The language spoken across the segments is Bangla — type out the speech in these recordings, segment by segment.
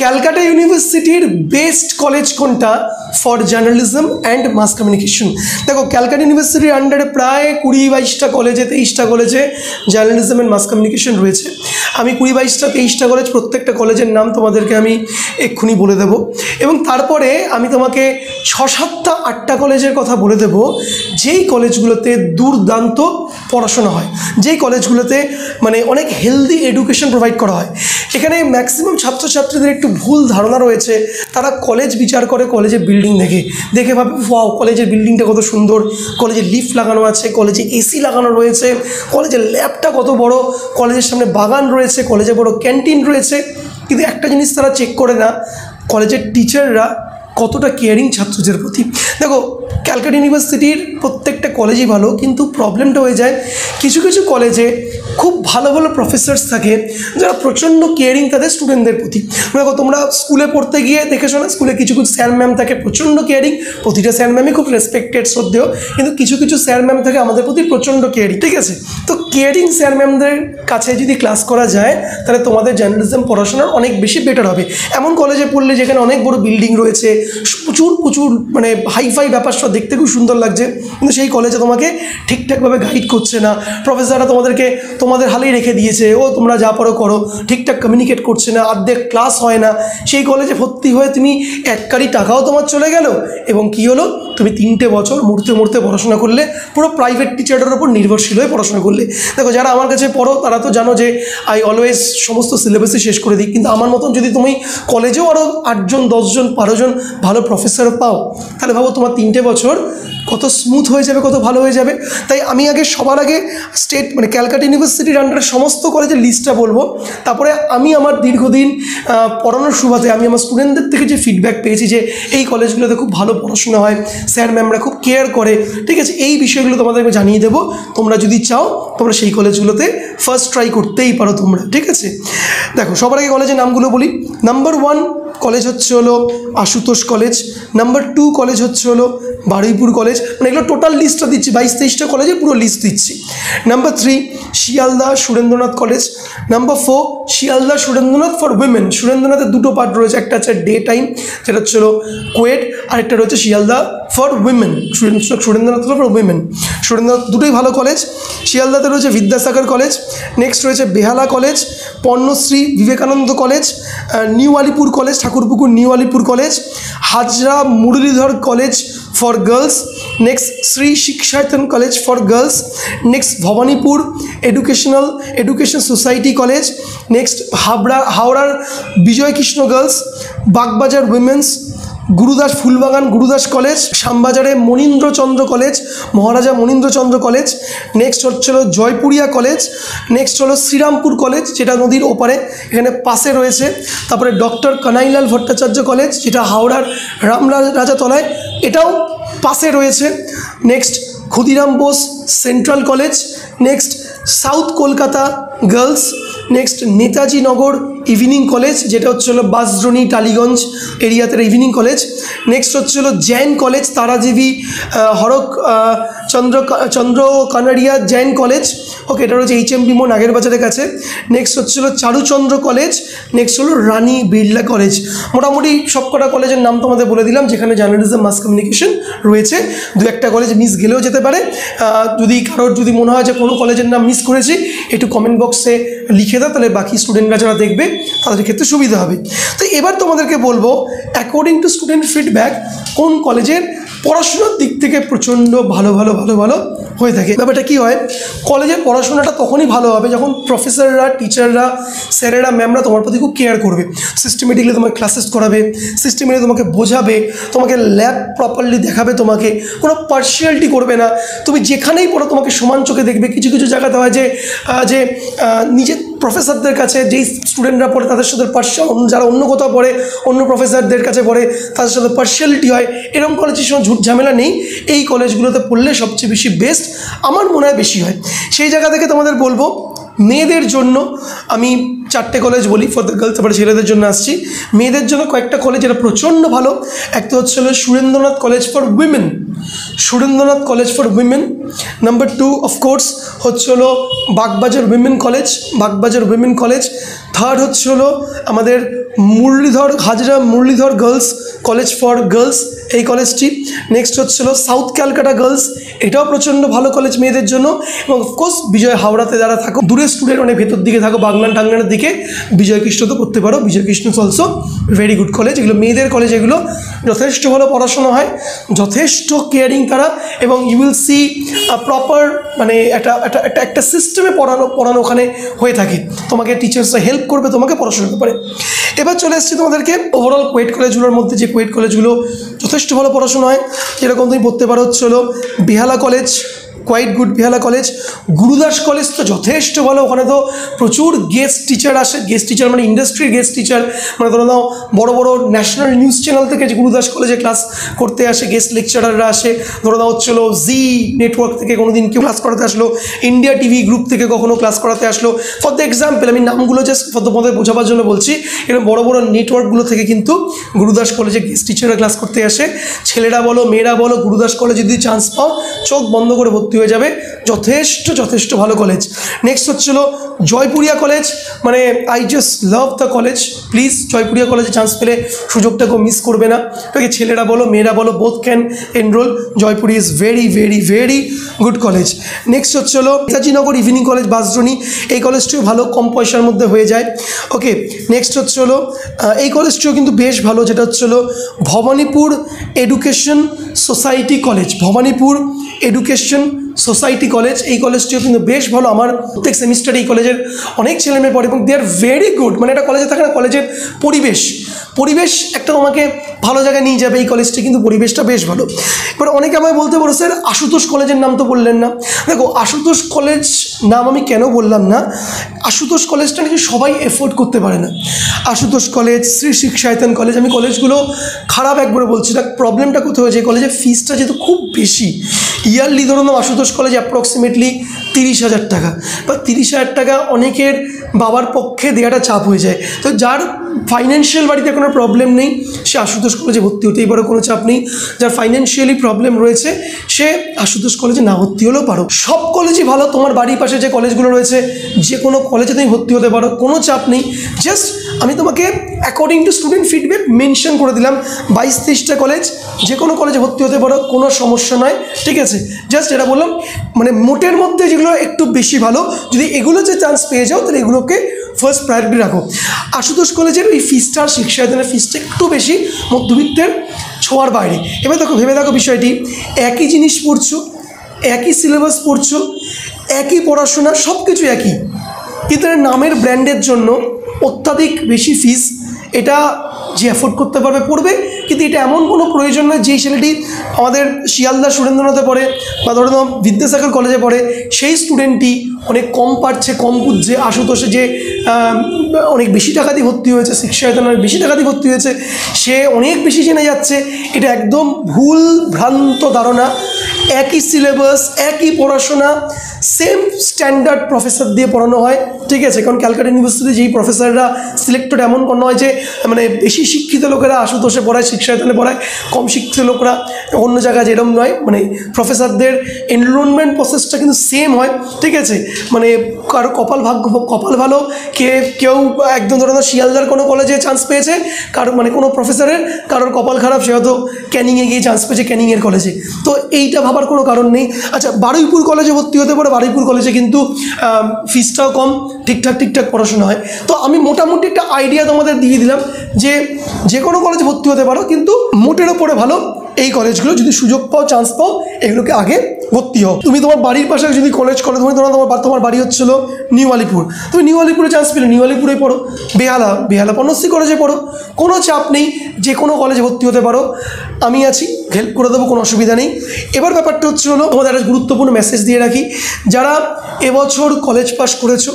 ক্যালকাটা ইউনিভার্সিটির বেস্ট কলেজ কোনটা for journalism and mass communication? দেখো, ক্যালকাটা ইউনিভার্সিটির আন্ডারে প্রায় 20-22টা কলেজে 23টা কলেজে জার্নালিজম অ্যান্ড মাস কমিউনিকেশন রয়েছে। আমি 20-22টা 23টা কলেজ, প্রত্যেকটা কলেজের নাম তোমাদেরকে আমি এক্ষুনি বলে দেবো, এবং তারপরে আমি তোমাকে 6-7টা 8টা কলেজের কথা বলে দেবো যেই কলেজগুলোতে দুর্দান্ত পড়াশোনা হয়, যেই কলেজগুলোতে মানে অনেক হেলদি এডুকেশন প্রোভাইড করা হয়। এখানে ম্যাক্সিমাম ছাত্রছাত্রীদের একটু ভুল ধারণা রয়েছে, তারা কলেজ বিচার করে কলেজের বিল্ডিং দেখে ভাবে ওয়াও কলেজের বিল্ডিংটা কত সুন্দর, কলেজে লিফট লাগানো আছে, কলেজে এসি লাগানো রয়েছে, কলেজের ল্যাবটা কত বড়, কলেজের সামনে বাগান রয়েছে, কলেজে বড় ক্যান্টিন রয়েছে। কিন্তু একটা জিনিস তারা চেক করে না, কলেজের টিচাররা কতটা কেয়ারিং ছাত্রদের প্রতি। দেখো, ক্যালকাটা ইউনিভার্সিটির প্রত্যেকটা কলেজই ভালো, কিন্তু প্রবলেমটা হয়ে যায় কিছু কিছু কলেজে খুব ভালো ভালো প্রফেসর্স থাকে যারা প্রচণ্ড কেয়ারিং তাদের স্টুডেন্টদের প্রতি। দেখো, তোমরা স্কুলে পড়তে গিয়ে দেখেছো না, স্কুলে কিছু কিছু স্যার ম্যাম থাকে প্রচণ্ড কেয়ারিং, প্রতিটা স্যার ম্যামই খুব রেসপেক্টেড শ্রদ্ধেয়, কিন্তু কিছু কিছু স্যার ম্যাম থাকে আমাদের প্রতি প্রচণ্ড কেয়ারিং, ঠিক আছে? তো কেয়ারিং স্যার ম্যামদের কাছে যদি ক্লাস করা যায় তাহলে তোমাদের জার্নালিজম পড়াশোনার অনেক বেশি বেটার হবে। এমন কলেজে পড়লে যেখানে অনেক বড় বিল্ডিং রয়েছে, প্রচুর মানে হাইফাই ব্যাপার সব দেখতে খুব সুন্দর লাগছে, কিন্তু সেই কলেজে তোমাকে ঠিকঠাকভাবে গাইড করছে না, প্রফেসররা তোমাদেরকে তোমাদের হালেই রেখে দিয়েছে, ও তোমরা যা পারো করো, ঠিকঠাক কমিউনিকেট করছে না, অর্ধেক ক্লাস হয় না, সেই কলেজে ভর্তি হয়ে তুমি এককারি টাকাও তোমার চলে গেল, এবং কি হলো, তুমি 3টে বছর মরতে পড়াশোনা করলে, পুরো প্রাইভেট টিচারের ওপর নির্ভরশীল হয়ে পড়াশোনা করলে। দেখো, যারা আমার কাছে পড়ো তারা তো জানো যে আই অলওয়েজ সমস্ত সিলেবাসই শেষ করে দিই, কিন্তু আমার মতন যদি তুমি কলেজেও আরও 8জন 10জন 12জন ভালো প্রফেসর পাও, তাহলে ভাবো তোমার 3টে বছর কত স্মুথ হয়ে যাবে, কত ভালো হয়ে যাবে। তাই আমি সবার আগে মানে ক্যালকাটা ইউনিভার্সিটির আন্ডারে সমস্ত কলেজের লিস্টটা বলবো, তারপরে আমি আমার দীর্ঘদিন পড়ানোর সুবাদে আমি আমার স্টুডেন্টদের থেকে যে ফিডব্যাক পেয়েছি যে এই কলেজগুলোতে খুব ভালো পড়াশোনা হয়, স্যার ম্যামরা খুব কেয়ার করে, ঠিক আছে, এই বিষয়গুলো তোমাদেরকে জানিয়ে দেবো। তোমরা যদি চাও তোমরা সেই কলেজগুলোতে ফার্স্ট ট্রাই করতেই পারো তোমরা, ঠিক আছে? দেখো, সবার আগে কলেজের নামগুলো বলি। নাম্বার 1 কলেজ হচ্ছে হলো আশুতোষ কলেজ। নাম্বার 2 কলেজ হচ্ছে হলো বারুইপুর কলেজ। মানে এগুলো টোটাল লিস্টটা দিচ্ছি, 22-23টা কলেজের পুরো লিস্ট দিচ্ছি। Number 3 Sealdah Surendranath college. Number 4 Sealdah Surendranath for women. সুরেন্দ্রনাথের 2টো পার্ট রয়েছে, একটা হচ্ছে ডে টাইম যেটা হচ্ছে হলো কোয়েড, আরেকটা রয়েছে Sealdah for women, Surendranath for women. Surendranath দুটোই ভালো কলেজ। শিয়ালদাতে রয়েছে বিদ্যাসাগর কলেজ, নেক্সট রয়েছে Behala college, Panyashree Vivekananda college, new Alipore college, Thakurpukur new Alipore college, Hazra Muralidhar college for girls, next Shri Shikshayatan college for girls, next Bhawanipur education society college, next হাওড়ার Bijoykrishna girls, Bagbazar women's, Gurudas Phoolbagan Gurudas college, শ্যামবাজারে Manindrachandra college, Maharaja Manindrachandra college, next হচ্ছিল জয়পুরিয়া কলেজ, নেক্সট হলো শ্রীরামপুর কলেজ যেটা নদীর ওপারে এখানে পাশে রয়েছে, তারপরে ডক্টর কানাইলাল ভট্টাচার্য কলেজ যেটা হাওড়ার রাজাতলায় এটাও পাশে রয়েছে, next Khudiram Bose central college, next south Kolkata girls, next Netaji Nagar evening college যেটা হচ্ছে হলো বাসদ্রোণী টালিগঞ্জ এরিয়াতে ইভিনিং কলেজ, নেক্সট হচ্ছে হলো জৈন কলেজ তারাদেবী হরক চন্দ্র কানাড়িয়া জৈন কলেজ, ওকে, এটা রয়েছে HMB মোড় নাগের বাজারের কাছে। নেক্সট হচ্ছে হলো চারুচন্দ্র কলেজ, নেক্সট হলো রানী বিড়লা কলেজ। মোটামুটি সবকটা কলেজের নাম তোমাদের বলে দিলাম যেখানে জার্নালিজম মাস কমিউনিকেশন রয়েছে। 2-1টা কলেজ মিস গেলেও যেতে পারে, যদি কারোর যদি মনে হয় যে কোনো কলেজের নাম মিস করেছি একটু কমেন্ট বক্সে লিখে দাও, তাহলে বাকি স্টুডেন্টরা যারা দেখবে তাদের ক্ষেত্রে সুবিধা হবে। তো এবার তোমাদেরকে বলবো অ্যাকর্ডিং টু স্টুডেন্ট ফিডব্যাক কোন কলেজের পড়াশোনার দিক থেকে প্রচণ্ড ভালো হয়ে থাকে। ব্যাপারটা কী হয়, কলেজের পড়াশোনাটা তখনই ভালো হবে যখন প্রফেসররা টিচাররা স্যারেরা ম্যামরা তোমার প্রতি খুব কেয়ার করবে, সিস্টেমেটিকলি তোমাকে ক্লাসেস করাবে, সিস্টেমেটিকলি তোমাকে বোঝাবে, তোমাকে ল্যাব প্রপারলি দেখাবে, তোমাকে কোনো পার্সিয়ালিটি করবে না, তুমি যেখানেই পড়ো তোমাকে সমান চোখে দেখবে। কিছু কিছু জায়গাতে হয় যে নিজের প্রফেসরদের কাছে যেই স্টুডেন্টরা পড়ে তাদের সাথে যারা অন্য কোথাও পড়ে অন্য প্রফেসরদের কাছে পড়ে তাদের সাথে পার্সিয়ালিটি হয়, এরকম কলেজের সময় ঝুট ঝামেলা নেই। এই কলেজগুলোতে পড়লে সবচেয়ে বেশি বেস্ট আমার মনে হয় বেশি হয়। সেই জায়গা থেকে তোমাদের বলবো মেয়েদের জন্য আমি 4টে কলেজ বলি, ফর দ্য গার্লস, তারপরে ছেলেদের জন্য আসছি। মেয়েদের জন্য কয়েকটা কলেজ যেটা প্রচণ্ড ভালো, একটা হচ্ছে হলো Surendranath college for women, Surendranath college for women. Number 2 of course হচ্ছে হলো Bagbazar women college, Bagbazar women college. Third হচ্ছে হলো আমাদের Hazra Muralidhar girls college for girls, এই কলেজটি। নেক্সট হচ্ছে হলো সাউথ ক্যালকাটা গার্লস, এটাও প্রচণ্ড ভালো কলেজ মেয়েদের জন্য। এবং অফকোর্স বিজয় হাওড়াতে যারা থাকো, দূরের স্টুডেন্ট মানে ভেতর দিকে থাকো, বাগনান টাংনানের দিকে, বিজয় কৃষ্ণ তো করতে পারো, Bijoy Krishna also very good college. এগুলো মেয়েদের কলেজ, এগুলো যথেষ্ট ভালো পড়াশোনা হয়, যথেষ্ট কেয়ারিং তারা, এবং ইউ উইল সি প্রপার মানে একটা সিস্টেমে পড়ানো ওখানে হয়ে থাকে। তোমাকে টিচার্সরা হেল্প করবে তোমাকে পড়াশোনার ব্যাপারে। এবার চলে এসেছি তোমাদেরকে ওভারঅল কোয়েট কলেজগুলোর মধ্যে, যে কোয়েট কলেজগুলো যথেষ্ট ভালো পড়াশোনা হয়, যেরকম তুমি পড়তে পারো হচ্ছে হলো বেহালা কলেজ, কোয়াইট গুড বেহালা কলেজ। গুরুদাস কলেজ তো যথেষ্ট ভালো, ওখানে তো প্রচুর গেস্ট টিচার আসে, গেস্ট টিচার মানে ইন্ডাস্ট্রির গেস্ট টিচার, মানে ধরো নাও বড় বড় ন্যাশনাল নিউজ চ্যানেল থেকে যে গুরুদাস কলেজে ক্লাস করতে আসে, গেস্ট লেকচারাররা আসে। ধরো নাও হচ্ছিল জি নেটওয়ার্ক থেকে কোনো দিন কেউ ক্লাস করাতে আসলো, ইন্ডিয়া টিভি গ্রুপ থেকে কখনো ক্লাস করাতে আসলো। ফর দ্য এক্সাম্পল, আমি নামগুলো জাস্ট তোমাদের বোঝাবার জন্য বলছি, এরকম বড় বড় নেটওয়ার্কগুলো থেকে কিন্তু গুরুদাস কলেজে গেস্ট টিচাররা ক্লাস করতে আসে। ছেলেরা বলো মেয়েরা বলো, গুরুদাস কলেজে যদি চান্স পাও চোখ বন্ধ করে ভর্তি হয়ে যাবে, যথেষ্ট ভালো কলেজ। নেক্সট হচ্ছিল জয়পুরিয়া কলেজ, মানে I just love the college. Please Jaipuria কলেজে চান্স পেলে সুযোগটাকেও মিস করবে না, ঠিক আছে? ছেলেরা বলো মেয়েরা বলো both can enroll. Jaipuri is very good college. Next হচ্ছে হলো নেতাজিনগর ইভিনিং কলেজ বাসড্রোনি, এই কলেজটিও ভালো, কম পয়সার মধ্যে হয়ে যায়। ওকে, নেক্সট হচ্ছে হলো এই কলেজটিও কিন্তু বেশ ভালো, যেটা হচ্ছে হলো Bhawanipur education society college, Bhawanipur education society college. এই কলেজটিও কিন্তু বেশ ভালো, আমার প্রত্যেক সেমিস্টারে এই কলেজের অনেক ছেলেমেয়ে পড়ে এবং দে আর ভেরি গুড। মানে একটা কলেজে থাকে না, কলেজের পরিবেশ একটা তোমাকে ভালো জায়গায় নিয়ে যাবে, এই কলেজটি কিন্তু পরিবেশটা বেশ ভালো। এবার অনেকে আমায় বলতে পারো স্যার আশুতোষ কলেজের নাম তো বললেন না। দেখো আশুতোষ কলেজ নাম আমি কেন বললাম না, আশুতোষ কলেজটা নাকি সবাই এফোর্ড করতে পারে না। আশুতোষ কলেজ, শ্রী শিক্ষায়তন কলেজ, আমি কলেজগুলো খারাপ একবারে বলছি না। প্রবলেমটা কোথায় হয়েছে, কলেজের ফিসটা যেহেতু খুব বেশি, ইয়ারলি ধরুন আশুতোষ কলেজ অ্যাপ্রক্সিমেটলি 30,000 টাকা, বা 30,000 টাকা অনেকের বাবার পক্ষে দেওয়াটা চাপ হয়ে যায়। তো যার ফাইন্যান্সিয়াল বাড়িতে কোনো প্রবলেম নেই সে আশুতোষ কলেজে ভর্তি হতেই পারো, কোনো চাপ নেই। যার ফাইন্যান্সিয়ালি প্রবলেম রয়েছে সে আশুতোষ কলেজে না ভর্তি হলেও পারো। সব কলেজই ভালো, তোমার বাড়ির পাশে যে কলেজগুলো রয়েছে যে কোনো কলেজে তুমি ভর্তি হতে পারো, কোনো চাপ নেই। জাস্ট আমি তোমাকে according to student feedback mention করে দিলাম 22-23টা কলেজ, যে কোনো কলেজে ভর্তি হতে পারো, কোনো সমস্যা নয়, ঠিক আছে? জাস্ট এটা বললাম, মানে মোটের মধ্যে যেগুলো একটু বেশি ভালো, যদি এগুলো যে চান্স পেয়ে যাও তাহলে এগুলোকে ফার্স্ট প্রায়োরিটি রাখো। আশুতোষ কলেজের এই ফিসটা, শিক্ষায়তনের ফিসটা একটু বেশি, মধ্যবিত্তের ছোঁয়ার বাইরে। এবার দেখো ভেবে দেখো বিষয়টি, একই জিনিস পড়ছো, একই সিলেবাস পড়ছো, একই পড়াশোনা, সব কিছু একই, কিন্তু নামের ব্র্যান্ডের জন্য অত্যাধিক বেশি ফিস। এটা যে অ্যাফোর্ড করতে পারবে পড়বে, কিন্তু এটা এমন কোনো প্রয়োজন নয় যেই ছেলেটি আমাদের শিয়ালদা সুরেন্দ্রনাথে পড়ে বা ধরো বিদ্যাসাগর কলেজে পড়ে সেই স্টুডেন্টটি অনেক কম পারছে, কম বুঝছে, আশুতোষে যে অনেক বেশি টাকা দিয়ে ভর্তি হয়েছে, শিক্ষায়তনে অনেক বেশি টাকা দিয়ে ভর্তি হয়েছে, সে অনেক বেশি জেনে যাচ্ছে। এটা একদম ভুল ভ্রান্ত ধারণা। একই সিলেবাস, একই পড়াশোনা, সেম স্ট্যান্ডার্ড প্রফেসর দিয়ে পড়ানো হয়, ঠিক আছে? কারণ ক্যালকাটা ইউনিভার্সিটিতে যেই প্রফেসররা সিলেক্টেড, এমন কোনো নয় যে মানে বেশি শিক্ষিত লোকেরা আশুতোষে পড়ায়, শিক্ষায়তনে পড়ায়, কম শিক্ষিত লোকরা অন্য জায়গায় যেরকম নয়। মানে প্রফেসরদের এনরোলমেন্ট প্রসেসটা কিন্তু সেম হয়, ঠিক আছে? মানে কারো কপাল ভালো, কেউ একদম ধরো শিয়ালদার কোনো কলেজে চান্স পেয়েছে, মানে কোনো প্রফেসরের, কারোর কপাল খারাপ, সে হয়তো ক্যানিংয়ে গিয়ে চান্স পেয়েছে ক্যানিংয়ের কলেজে। তো এইটা ভাবার কোনো কারণ নেই। আচ্ছা, বারুইপুর কলেজে ভর্তি হতে পারে, বারুইপুর কলেজে কিন্তু ফিসটাও কম, ঠিকঠাক পড়াশোনা হয়। তো আমি মোটামুটি একটা আইডিয়া তোমাদের দিয়ে দিলাম যে কোনো কলেজে ভর্তি হতে পারো, কিন্তু মোটের ওপরে ভালো এই কলেজগুলো। যদি সুযোগ পাও, চান্স পাও, এগুলোকে আগে ভর্তি হও। তুমি তোমার বাড়ির পাশে যদি কলেজ করো, তুমি তোমার বাড়ি হচ্ছিল নিউ আলিপুর, তুমি নিউ আলিপুরে চান্স পেলে নিউ আলিপুরে পড়ো, বেহালা পণ্যশ্রী কলেজে পড়ো, কোনো চাপ নেই, যে কোনো কলেজে ভর্তি হতে পারো। আমি আছি, হেল্প করে দেবো, কোনো অসুবিধা নেই। এবার ব্যাপারটা হচ্ছে হলো, তোমাদের একটা গুরুত্বপূর্ণ মেসেজ দিয়ে রাখি, যারা এবছর কলেজ পাস করেছো,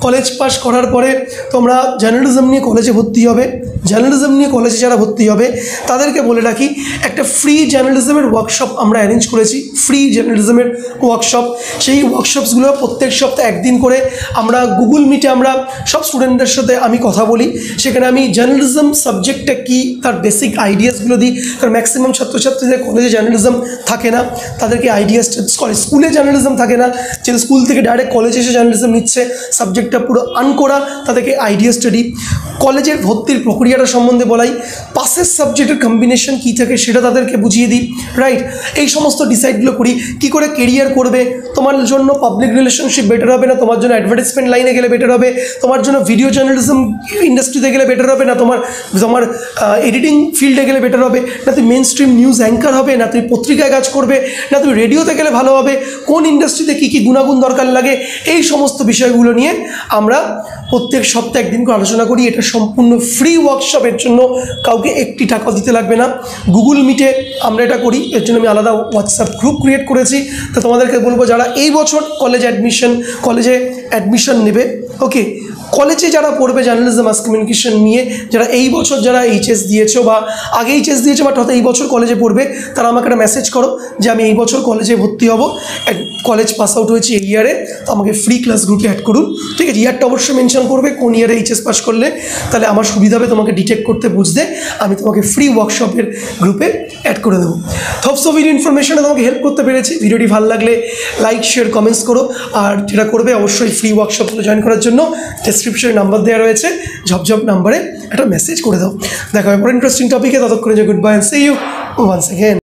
কলেজ পাস করার পরে তোমরা জার্নালিজম নিয়ে কলেজে ভর্তি হবে, জার্নালিজম নিয়ে কলেজে যারা ভর্তি হবে তাদেরকে বলে রাখি, একটা ফ্রি জার্নালিজমের ওয়ার্কশপ আমরা অ্যারেঞ্জ করেছি, ফ্রি জার্নালিজমের ওয়ার্কশপ। সেই ওয়ার্কশপসগুলো প্রত্যেক সপ্তাহে একদিন করে আমরা গুগল মিটে আমরা সব স্টুডেন্টদের সাথে আমি কথা বলি। সেখানে আমি জার্নালিজম সাবজেক্টটা কী তার বেসিক আইডিয়াসগুলো দিই, কারণ ম্যাক্সিমাম ছাত্রছাত্রীদের কলেজে জার্নালিজম থাকে না, তাদেরকে আইডিয়াসটা স্কুলে জার্নালিজম থাকে না, যে স্কুল থেকে ডাইরেক্ট কলেজে এসে জার্নালিজম নিচ্ছে, সাবজেক্টটা পুরো আনকরা, তাদেরকে আইডিয়াসটা দিই। কলেজের ভর্তির প্রক্রিয়াটা সম্বন্ধে বলাই, পাসের সাবজেক্টের কম্বিনেশন কী থাকে সেটা তাদেরকে বুঝিয়ে দিই, রাইট। এই সমস্ত ডিসাইডগুলো করি, কী করে কেরিয়ার করবে, তোমার জন্য পাবলিক রিলেশনশিপ বেটার হবে না তোমার জন্য অ্যাডভার্টাইজমেন্ট লাইনে গেলে বেটার হবে, তোমার জন্য ভিডিও জার্নালিজম ইন্ডাস্ট্রিতে গেলে বেটার হবে না তোমার তোমার এডিটিং ফিল্ডে গেলে বেটার হবে, না তুমি মেন স্ট্রিম নিউজ অ্যাঙ্কার হবে, না তুমি পত্রিকায় কাজ করবে, না তুমি রেডিওতে গেলে ভালো হবে, কোন ইন্ডাস্ট্রিতে কী কী গুণাগুণ দরকার লাগে, এই সমস্ত বিষয়গুলো নিয়ে আমরা প্রত্যেক সপ্তাহে একদিন করে আলোচনা করি। এটা সম্পূর্ণ ফ্রি ওয়ার্কশপের জন্য, কাউকে একটি টাকা দিতে লাগবে না। গুগল মিটে আমরা এটা করি, এর জন্য আমি আলাদা হোয়াটসঅ্যাপ গ্রুপ ক্রিয়েট করেছি। তো তোমাদেরকে বলবো যারা এই বছর কলেজে অ্যাডমিশন নেবে, ওকে, কলেজে যারা পড়বে জার্নালিজম মাস কমিউনিকেশন নিয়ে, যারা এই বছর যারা এইচএস দিয়েছো বা আগে এইচএস দিয়েছো বাট হয়তো এই বছর কলেজে পড়বে, তারা আমাকে একটা মেসেজ করো যে আমি এই বছর কলেজে ভর্তি হব, কলেজ পাস আউট হয়েছি এই ইয়ারে, তো আমাকে ফ্রি ক্লাস গ্রুপে অ্যাড করুন, ঠিক আছে। ইয়ারটা অবশ্যই মেনশন করবে কোন ইয়ারে এইচএস পাস করলে, তাহলে আমার সুবিধা হবে তোমাকে ডিটেক্ট করতে, বুঝতে, আমি তোমাকে ফ্রি ওয়ার্কশপের গ্রুপে অ্যাড করে দেবো। হোপস ভিডিও ইনফরমেশনে তোমাকে হেল্প করতে পেরেছি। ভিডিওটি ভালো লাগলে লাইক শেয়ার কমেন্টস করো, আর যেটা করবে অবশ্যই ফ্রি ওয়ার্কশপগুলো জয়েন করার জন্য ডেসক্রিপশনে নাম্বার দেওয়া রয়েছে, ঝপঝপ নাম্বারে একটা মেসেজ করে দাও। দেখা হবে পরে ইন্টারেস্টিং টপিকে, ততক্ষণে যে good bye and see you once again.